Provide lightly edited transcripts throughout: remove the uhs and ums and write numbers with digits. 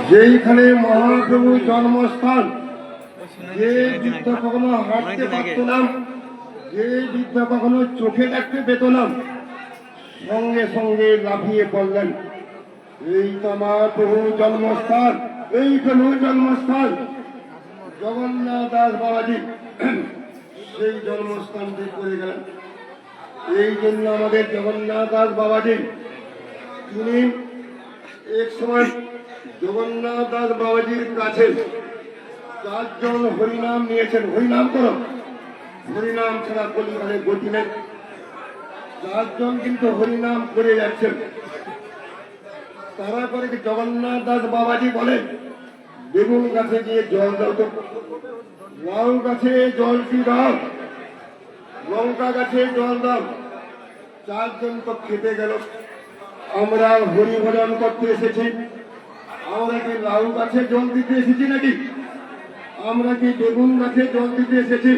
যেইখানে মহাপ্রভু জন্মস্থান, যে বৃদ্ধা কখনো হাঁটতে পারত না, যে বৃদ্ধা কখনো চোখে দেখতে পেত না, সঙ্গে সঙ্গে লাফিয়ে পড়লেন, এই তো আমার প্রভু জন্মস্থান, এই প্রভু জন্মস্থান। জগন্নাথ দাস বাবাজি সেই জন্মস্থানটি করে গেলেন। এই জন্য আমাদের জগন্নাথ দাস বাবাজি, তিনি এক সময় জগন্নাথ দাস বাবাজির কাছে 4 জন হরিনাম নিয়েছেন। হরিনাম করো, হরিনাম ছাড়া কলিকালে গতি নেই। 4 জন কিন্তু হরিনাম করে যাচ্ছেন। তারা করে জগন্নাথ দাস বাবাজি বলেন, বেগুন গাছে গিয়ে জল দাও তো, লাউ গাছে জলটি দাও, লঙ্কা গাছে জল দাও। 4 জন তো খেতে গেল। আমরা হরিভজন করতে এসেছি, আমরা কি লাউ গাছে জল দিতে এসেছি নাকি? আমরা কি বেগুন গাছে জল দিতে এসেছি?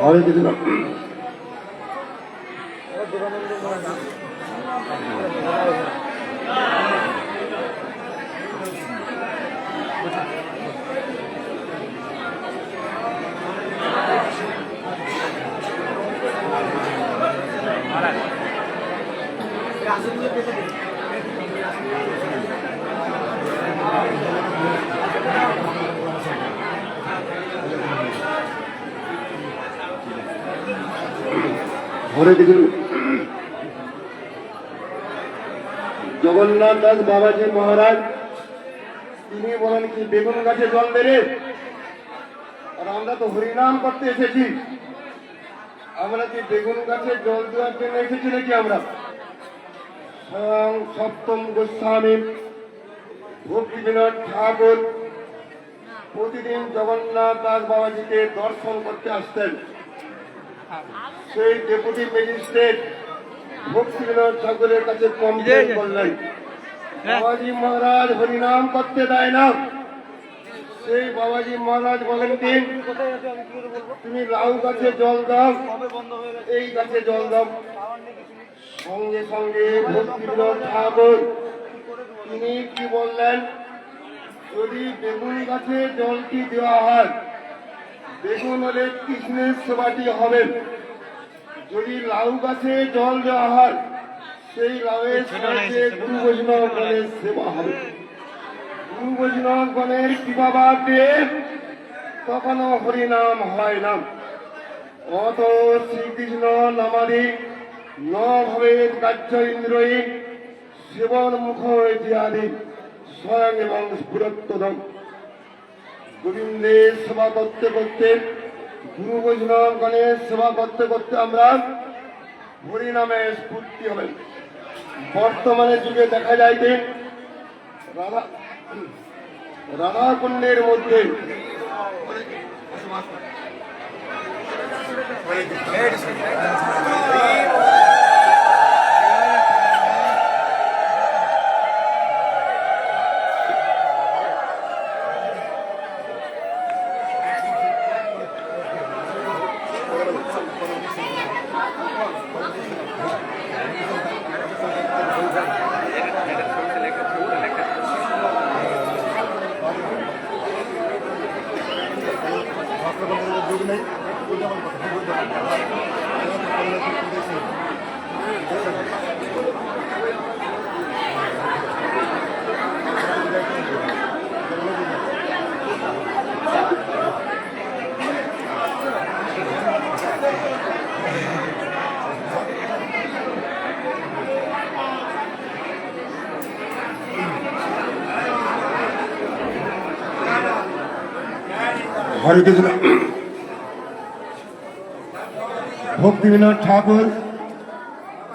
হরে কৃষ্ণ। হরে কৃষ্ণ। জগন্নাথ দাস বাবাজি মহারাজ তিনি বলেন কি বেগুন গাছে জল দেবে, আর আমরা তো হরিনাম করতে এসেছি, আমরা কি বেগুন গাছে জল দেওয়ার জন্য এসেছি নাকি? আমরা স্বয়ং সপ্তম গোস্বামী ভক্তি বিনোদ ঠাকুর প্রতিদিন জগন্নাথ দাস বাবাজিকে দর্শন করতে আসতেন। সেই ডেপুটি ম্যাজিস্ট্রেট ভক্তি বিনোদ ঠাকুরের কাছে কমপ্লেন করলেন, বাবাজি মহারাজ হরিনাম করতে দেয় না। সেই বাবাজি মহারাজ বলেন কি, তুমি লাউ গাছে জল দাও, এই গাছে জল দাও। সঙ্গে সঙ্গে ভক্তি বিনোদ ঠাকুর তিনি কি বললেন, যদি বেগুন গাছে জলটি দেওয়া হয়, বেগুন হলে কৃষ্ণের সেবাটি হবে। যদি লাউ গাছে জল দেওয়া হয়, সেই লাউয়ের সাথে গুরু বৈষ্ণবগণের সেবা হবে। গুরু বৈষ্ণবগণের কৃপাবাদ দিয়ে তখনও হরিনাম হয় না। অত শ্রীকৃষ্ণ নামাদি ন ভাবে কার্য ইন্দ্রয়ী সেবন মুখ ইত্যাদি স্বয়ং এবং স্ফুরত্তম। গোবিন্দের সেবা করতে করতে, গুরু বৈষ্ণবগণের সেবা করতে করতে আমরা হরিনামে স্ফূর্তি হবেন। বর্তমানে যুগে দেখা যায় যে রাধাকুণ্ডের মধ্যে হরে কৃষ্ণ। ভক্তিবিনোদ ঠাকুর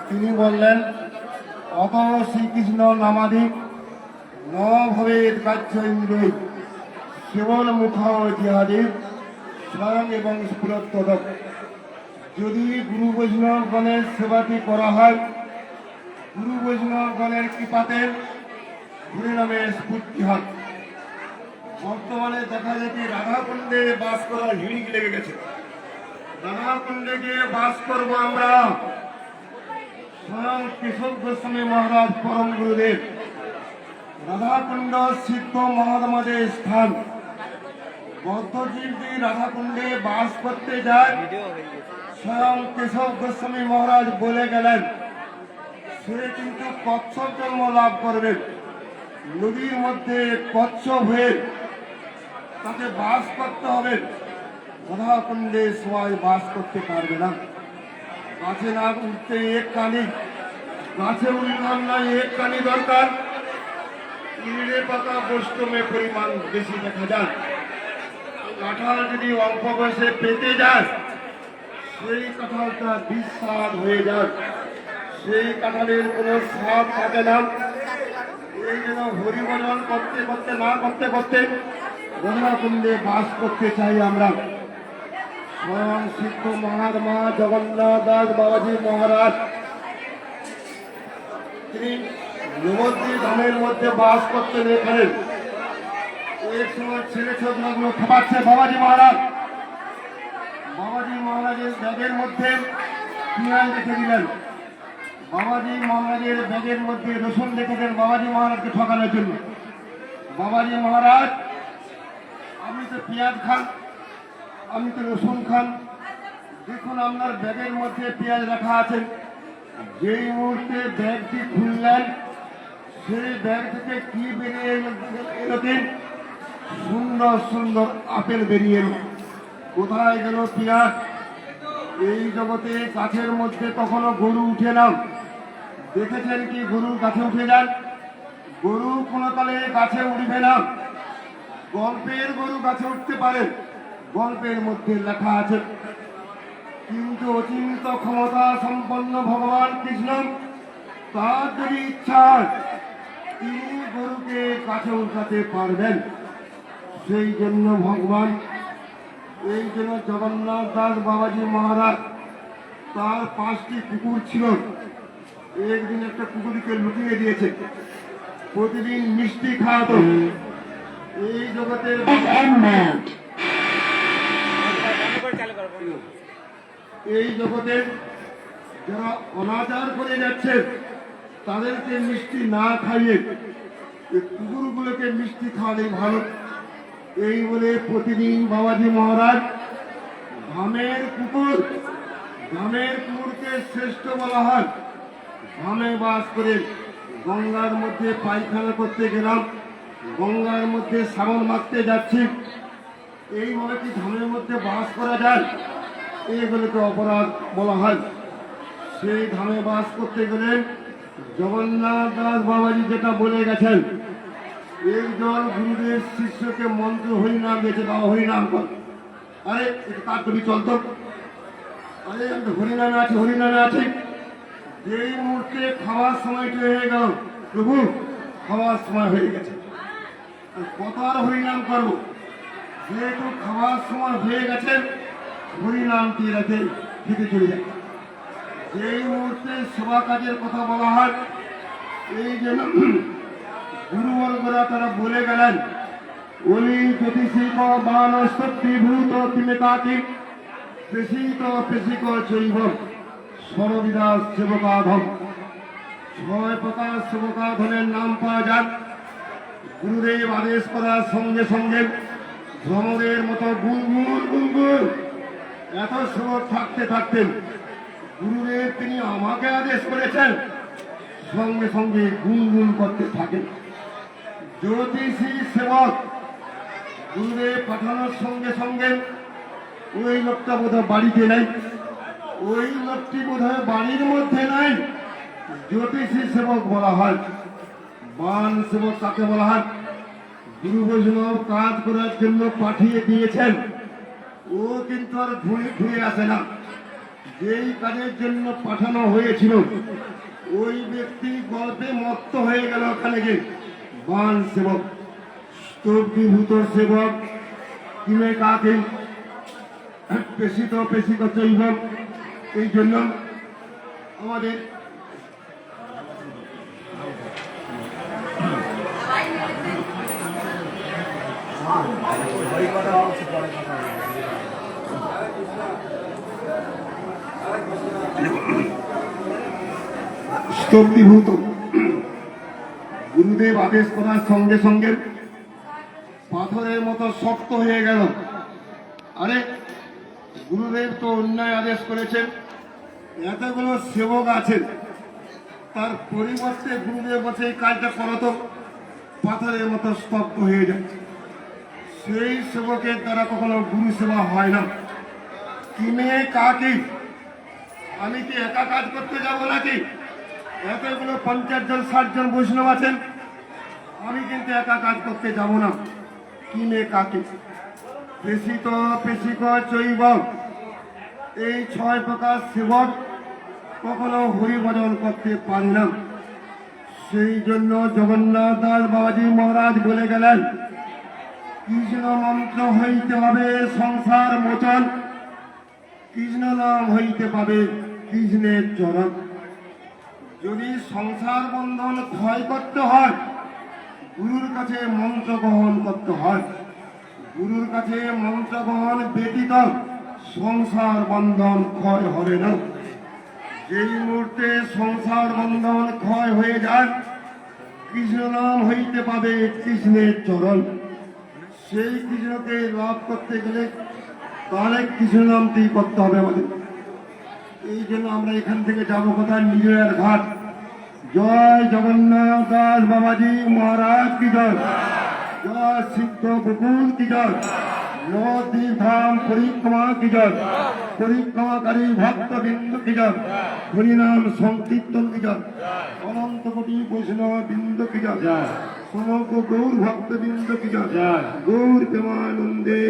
তিনি বললেন, অত শ্রীকৃষ্ণ নামাদি ন ভবেদ কার্য ইন্দ্রই কেবল মুখ জিহাদি স্বয়ং এবং স্ফুরত্তদ। যদি গুরু বৈষ্ণবগণের সেবাটি করা হয়, গুরু বৈষ্ণবগণের কৃপাতে হরিনামের স্ফূর্তি হয়। বর্তমানে দেখা যায় কি রাধাকুণ্ডে বাস করার হিড়িক লেগে গেছে। রাধাকুণ্ডে গিয়ে বাস করব আমরা। স্বয়ং কেশব গোস্বামী মহারাজ পরম গুরুদেব রাধাকুণ্ড সিদ্ধ মহাত্মাদের স্থান। বদ্ধজীব যদি রাধাকুণ্ডে বাস করতে যায়, স্বয়ং কেশব গোস্বামী মহারাজ বলে গেলেন সে কিন্তু কচ্ছপ জন্ম লাভ করবে। নদীর মধ্যে কচ্ছপ হয়ে তাকে বাস করতে হবে। রাধাকুণ্ডে সবাই বাস করতে পারবে না। গাছে না উঠতে এক কানি, গাছে উঠলাম না এক কানি দরকার। ইঁড়ে পাতা বৈষ্ণবে পরিমাণ বেশি দেখা যায়। কাঁঠাল যদি অল্প বয়সে পেতে যায়, সেই কাঁঠালটা বিস্বাদ হয়ে যায়, সেই কাঁঠালের কোনো স্বাদ থাকে না। এই জন্য হরিভজন করতে করতে না করতে করতে রাধাকুণ্ডে বাস করতে চাই আমরা। স্বয়ং সিদ্ধ মহাত্মা জগন্নাথ দাস বাবাজি মহারাজ তিনি নবদ্বীপ ধামের মধ্যে বাস করতেন। এখানে এক সময় ছেলে ছোটগুলো খাওয়াচ্ছে বাবাজি মহারাজ। বাবাজি মহারাজের ব্যাগের মধ্যে পিঁয়াজ রেখে দিলেন। বাবাজি মহারাজের ব্যাগের মধ্যে রসুন রেখেছেন বাবাজি মহারাজকে ঠকানোর জন্য। বাবাজি মহারাজ, আপনি তো পেঁয়াজ খান, আমি তো রসুন খান, দেখুন আপনার ব্যাগের মধ্যে পেঁয়াজ রাখা আছে। যেই মুহূর্তে ব্যাগটি খুললেন, সেই ব্যাগ থেকে কি বেরিয়ে এলো? সুন্দর সুন্দর আপেল বেরিয়ে এলো। কোথায় গেল পেঁয়াজ? এই জগতে গাছের মধ্যে কখনো গরু উঠে না। দেখেছেন কি গরু গাছে উঠে যান? গরু কোনো কালে গাছে উঠবে না। গল্পের গরু গাছে উঠতে পারে, গল্পের মধ্যে লেখা আছে। কিন্তু অচিন্ত ক্ষমতা সম্পন্ন ভগবান কৃষ্ণ, তার যদি ইচ্ছা তিনি গরুকে গাছে উঠাতে পারবেন। সেই জন্য ভগবান, এই জন্য জগন্নাথ দাস বাবাজি মহারাজ তার 5টি কুকুর ছিল। একদিন একটা কুকুরকে লুকিয়ে দিয়েছে, প্রতিদিন মিষ্টি খাওয়াতো। এই জগতের এই জগতের যারা অনাচার করে যাচ্ছে তাদেরকে মিষ্টি না খাইয়ে কুকুরগুলোকে মিষ্টি খাওয়ালেই ভালো। এই বলে প্রতিদিন বাবাজি মহারাজ ধামের কুকুরকে শ্রেষ্ঠ বলা হয়। ধামে বাস করে গঙ্গার মধ্যে পায়খানা করতে গেলাম, গঙ্গার মধ্যে সাবন মাখতে যাচ্ছি, এইভাবে কি ধামের মধ্যে বাস করা যায়? এইগুলোকে অপরাধ বলা হয়। সেই ধামে বাস করতে গেলে জগন্নাথ দাস বাবাজি যেটা বলে গেছেন, একজন গুরুদেব শিষ্যকে মন্ত্র হরিনাম দিয়েছে, বাবা হরিনাম কর। আরে তার তুমি চলতো, আরে আমি তো হরিনামে আছি, হরিনামে আছি। যেই মুহূর্তে খাওয়ার সময়টা হয়ে গেল, প্রভু খাওয়ার সময় হয়ে গেছে, কত আর হরিনাম করবো? যেহেতু খাওয়ার সময় হয়ে গেছে, হরিনামটি রেখে খেতে চলে যায়। যেই মুহূর্তে সেবা কাজের কথা বলা হয়, এই জন্য গুরুবর্গরা তারা বলে গেলেন, ওলি জ্যোতিষিক বানস্পতিভূত তিমেতাতি পেশিত পেশিক চৈব সরবিদা সেবকাধম। 6 প্রকার সেবকাধনের নাম পাওয়া যায়। গুরুদেব আদেশ করার সঙ্গে সঙ্গে ভ্রমণের মতো গুনগুন গুনগুন এত সেবক থাকতে থাকতেন গুরুদেব তিনি আমাকে আদেশ করেছেন, সঙ্গে সঙ্গে গুনগুন করতে থাকেন। জ্যোতিষী সেবক গুরুদেব পাঠানোর সঙ্গে সঙ্গে ওই লোকটা বোধহয় বাড়িতে নেই, ওই লোকটি বোধহয় বাড়ির মধ্যে নাই, জ্যোতিষী সেবক বলা হয়। বান সেবক কাকে বলা হয়? গুরু বৈষ্ণব কাজ করার জন্য পাঠিয়ে দিয়েছেন, ও কিন্তু আর ঘুরে ঘুরে আসে না। যেই কাজের জন্য পাঠানো হয়েছিল ওই ব্যক্তি গল্পে মত্ত হয়ে গেল। ওখানে গিয়ে বান সেবক, স্তব্ধীভূত সেবক, কিনে কাকে পেশিত পেশিত চৈব। এই জন্য আমাদের স্তব্ধীভূত গুরুদেব আদেশ করার সঙ্গে সঙ্গে পাথরের মতো শক্ত হয়ে গেল। আরে গুরুদেব তো অন্যায় আদেশ করেছেন, এতগুলো সেবক আছেন, তার পরিবর্তে গুরুদেব বলছে এই কাজটা করো তো, পাথরের মতো স্তব্ধ হয়ে যায়। সেই সেবকের দ্বারা কখনো গুরু সেবা হয় না। কিনে কাকে, আমি কি একা কাজ করতে যাব নাকি? এতগুলো 50 জন 60 জন বৈষ্ণব আছেন, আমি কিন্তু একা কাজ করতে যাব না। কিনে কাকে, পেশিত পেশিক চৈব, এই 6 প্রকার সেবক কখনো হরিভজন করতে পারি না। সেই জন্য জগন্নাথ দাস বাবাজি মহারাজ বলে গেলেন, কৃষ্ণ মন্ত্র হইতে হবে সংসার মোচন, কৃষ্ণ নাম হইতে পাবে কৃষ্ণের চরণ। যদি সংসার বন্ধন ক্ষয় করতে হয়, গুরুর কাছে মন্ত্র গ্রহণ করতে হয়। গুরুর কাছে মন্ত্র গ্রহণ ব্যতীত সংসার বন্ধন ক্ষয় হবে না। যেই মুহূর্তে সংসার বন্ধন ক্ষয় হয়ে যায়, কৃষ্ণ নাম হইতে পাবে কৃষ্ণের চরণ। সেই কৃষ্ণকে লাভ করতে গেলে তাহলে কৃষ্ণ নামটি করতে হবে আমাদের। এই জন্য আমরা এখান থেকে যাবো কোথায়? নিজের ঘাট। জয় জগন্নাথ দাস বাবাজি মহারাজ কি জয়, জয় সিদ্ধ বকুল কি জয়, নদী ধাম পরিক্রমা কি জয়, পরিক্রমাকারী ভক্ত বিন্দু কি জয়, হরিনাম সংকীর্তন কি জয়, অনন্ত কোটি বৈষ্ণব বিন্দু কি জয়, সমগ্র গৌর ভক্ত বিন্দু কি জয়, গৌর প্রেমানন্দে।